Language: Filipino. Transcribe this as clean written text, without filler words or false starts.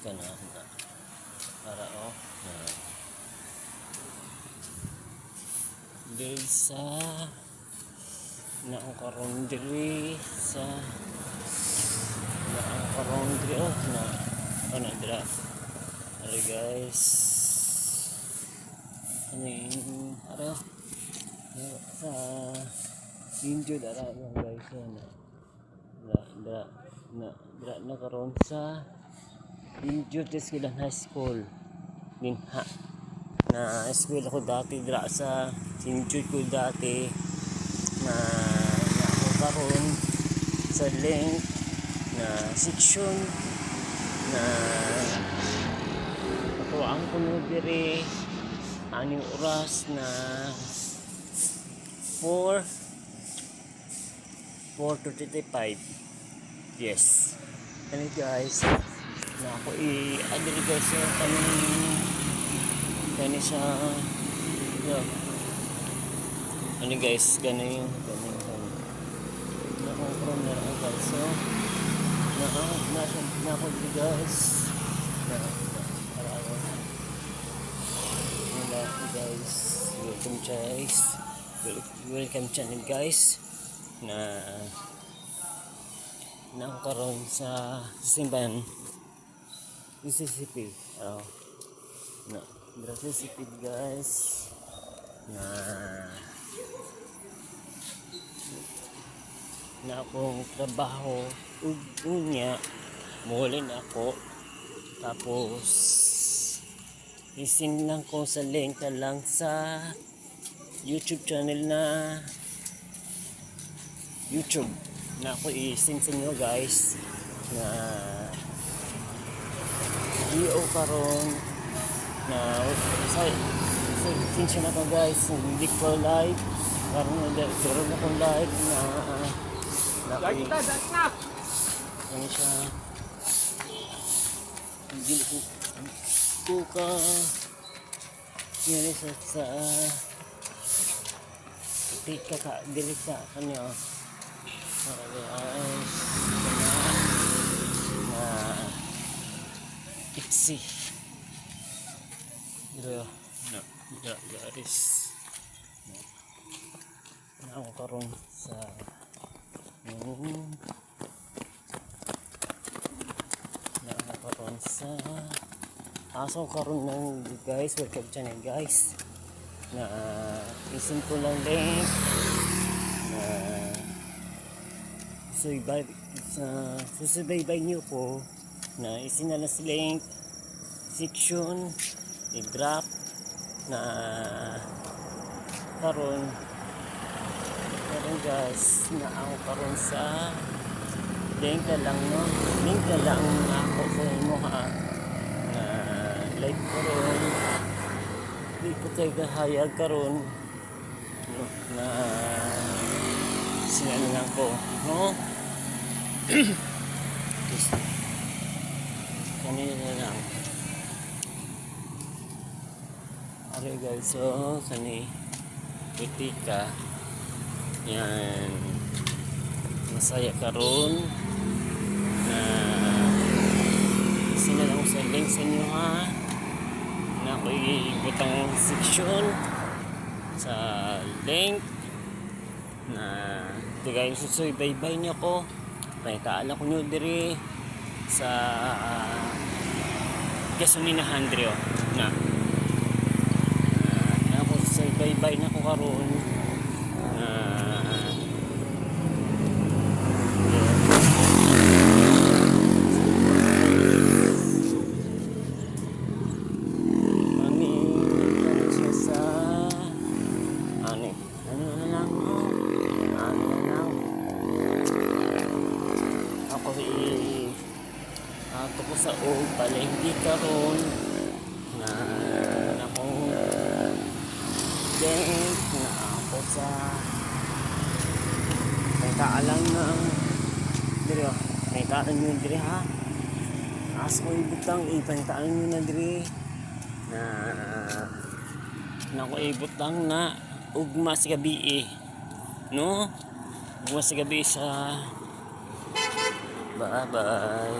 ka na para na diri sa ang karon diri sa ang karon diri na dira ari guys ara sa injo dara guys na karon sa injo Eskwelahan High School din ha na school ako dati dira sa sinjud ko dati na ako karon sa link na section na ako ang kuno diri aning oras na 4:35. Yes. Kani guys na ako i-adri guys kani sa ano guys gani na ako from na guys so na ako guys na guys welcome channel guys na ako karon sa simbahan Mississippi na Mississippi guys na akong trabaho unya mulin ako tapos isin lang ko sa link lang sa YouTube channel na YouTube na ako isin sa inyo guys na video karon na since na ko guys hindi ko live karon akong live na ano siya hindi ko ka yan sa tika ka dili sa kanya na iksi guys na ako karon sa aso karon ng guys welcome channel guys na isin ko lang link na susubaybay nyo po na isin na sa link section i-drop na karon guys na ako karon sa link na lang ako sa inyo ha na live karon di ko tayo kahayag karon na sinano lang ko no kanina lang are guys so kani kritika yan masaya karon na sinalang ko sa link sa inyo ha na ako ibutang section sa link na ito guys susubaybay niyo ko paitaala ko nyo diri sa gasolinahan diri na ako susubaybay na ko karon ako po sa palengke karon na akong bank na ako sa pagkaalang ng diri pagkaalang nyo diri ha as ko ibutang ipagkaalang nyo na diri na ako ibutang na ugma sa gabi no ugma sa gabi sa bye bye.